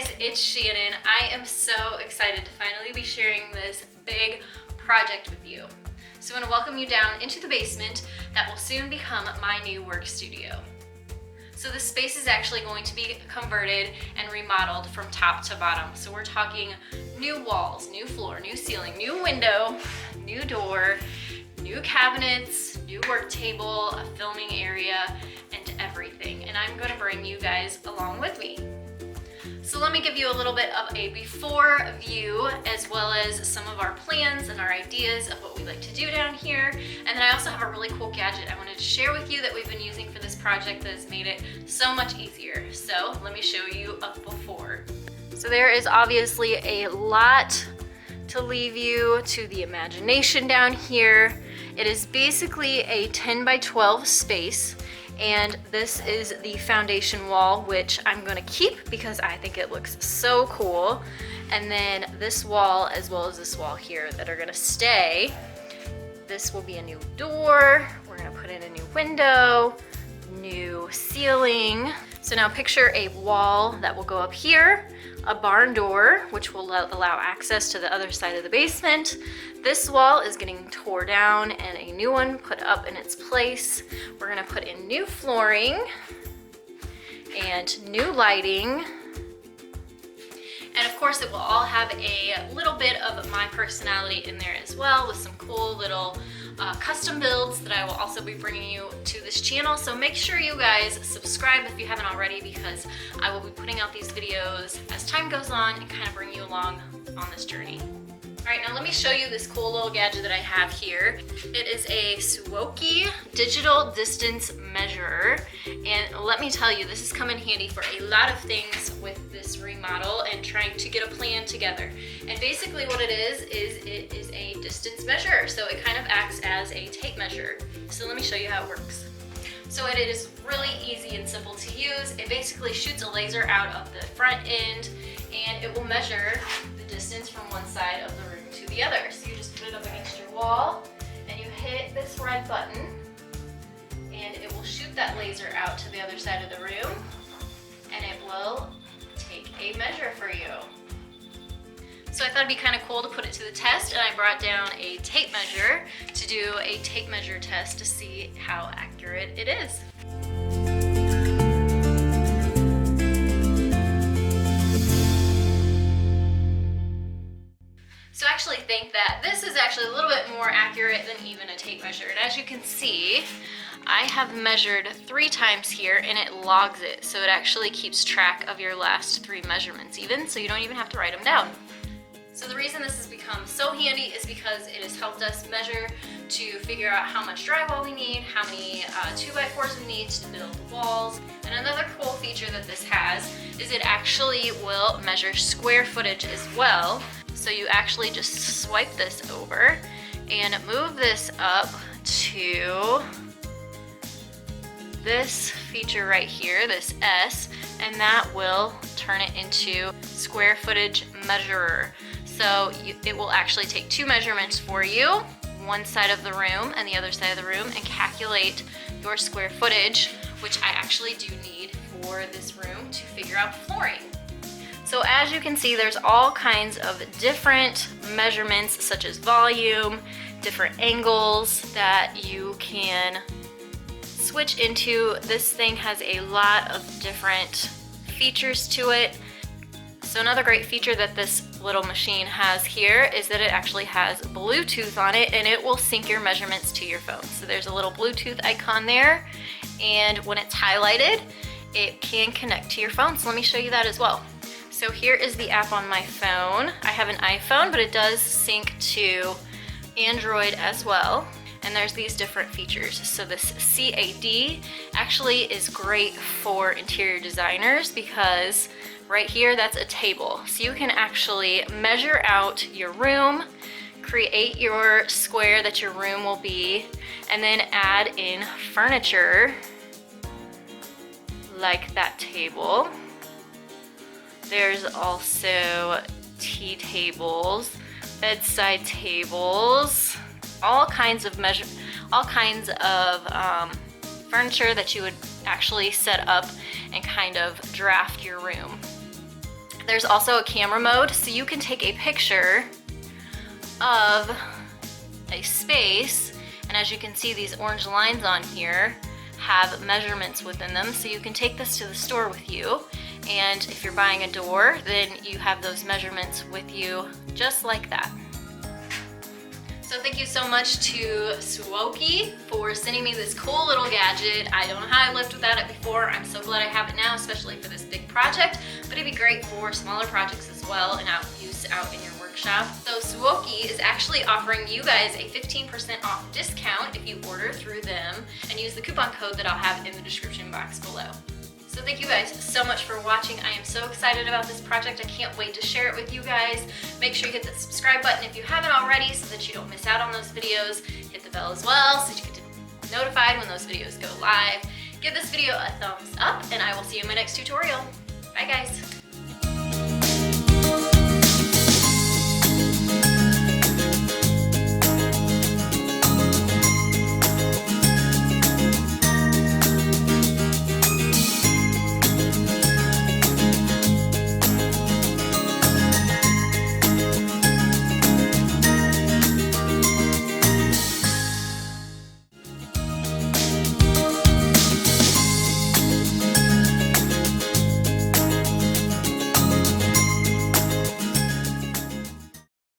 guys, it's Shannon. I am so excited to finally be sharing this big project with you. So I want to welcome you down into the basement that will soon become my new work studio. So this space is actually going to be converted and remodeled from top to bottom. So we're talking new walls, new floor, new ceiling, new window, new door, new cabinets, new work table, a filming area, and everything. And I'm going to bring you guys along with me. So let me give you a little bit of a before view, as well as some of our plans and our ideas of what we'd like to do down here. And then I also have a really cool gadget I wanted to share with you that we've been using for this project that has made it so much easier. So let me show you a before. So there is obviously a lot to leave you to the imagination down here. It is basically a 10 by 12 space. And this is the foundation wall, which I'm gonna keep because I think it looks so cool. And then this wall, as well as this wall here, that are gonna stay. This will be a new door. We're gonna put in a new window, new ceiling. So now picture a wall that will go up here, a barn door, which will allow access to the other side of the basement. This wall is getting tore down and a new one put up in its place. We're gonna put in new flooring and new lighting. And of course, it will all have a little bit of my personality in there as well, with some cool little custom builds that I will also be bringing you to this channel. So make sure you guys subscribe if you haven't already, because I will be putting out these videos as time goes on and kind of bring you along on this journey. All right, now let me show you this cool little gadget that I have here. It is a Suaoki digital distance measurer. And let me tell you, this has come in handy for a lot of things with this remodel and trying to get a plan together. And basically what it is it is a distance measure. So it kind of acts as a tape measure. So let me show you how it works. So it is really easy and simple to use. It basically shoots a laser out of the front end and it will measure the distance from one side of the room to the other. So you just put it up against your wall and you hit this red button and it will shoot that laser out to the other side of the room and it will take a measure for you. So I thought it'd be kind of cool to put it to the test, and I brought down a tape measure to do a tape measure test to see how accurate it is. So I actually think that this is actually a little bit more accurate than even a tape measure. And as you can see, I have measured 3 times here and it logs it. So it actually keeps track of your last 3 measurements even, so you don't even have to write them down. So the reason this has become so handy is because it has helped us measure to figure out how much drywall we need, how many 2x4s we need to build the walls. And another cool feature that this has is it actually will measure square footage as well. So you actually just swipe this over and move this up to this feature right here, this S, and that will turn it into square footage measurer. So it will actually take 2 measurements for you, one side of the room and the other side of the room, and calculate your square footage, which I actually do need for this room to figure out flooring. So as you can see, there's all kinds of different measurements, such as volume, different angles that you can switch into. This thing has a lot of different features to it. So another great feature that this little machine has here is that it actually has Bluetooth on it, and it will sync your measurements to your phone. So there's a little Bluetooth icon there, and when it's highlighted, it can connect to your phone. So let me show you that as well. So here is the app on my phone. I have an iPhone, but it does sync to Android as well. And there's these different features. So this CAD actually is great for interior designers because right here, that's a table. So you can actually measure out your room, create your square that your room will be, and then add in furniture like that table. There's also tea tables, bedside tables, all kinds of furniture that you would actually set up and kind of draft your room. There's also a camera mode, so you can take a picture of a space, and as you can see, these orange lines on here have measurements within them, so you can take this to the store with you, and if you're buying a door, then you have those measurements with you just like that. So thank you so much to Suaoki for sending me this cool little gadget. I don't know how I lived without it before. I'm so glad I have it now, especially for this big project, but it'd be great for smaller projects as well and use out in your workshop. So Suaoki is actually offering you guys a 15% off discount if you order through them and use the coupon code that I'll have in the description box below. So thank you guys so much for watching. I am so excited about this project. I can't wait to share it with you guys. Make sure you hit the subscribe button if you haven't already so that you don't miss out on those videos. Hit the bell as well so that you get notified when those videos go live. Give this video a thumbs up and I will see you in my next tutorial. Bye guys.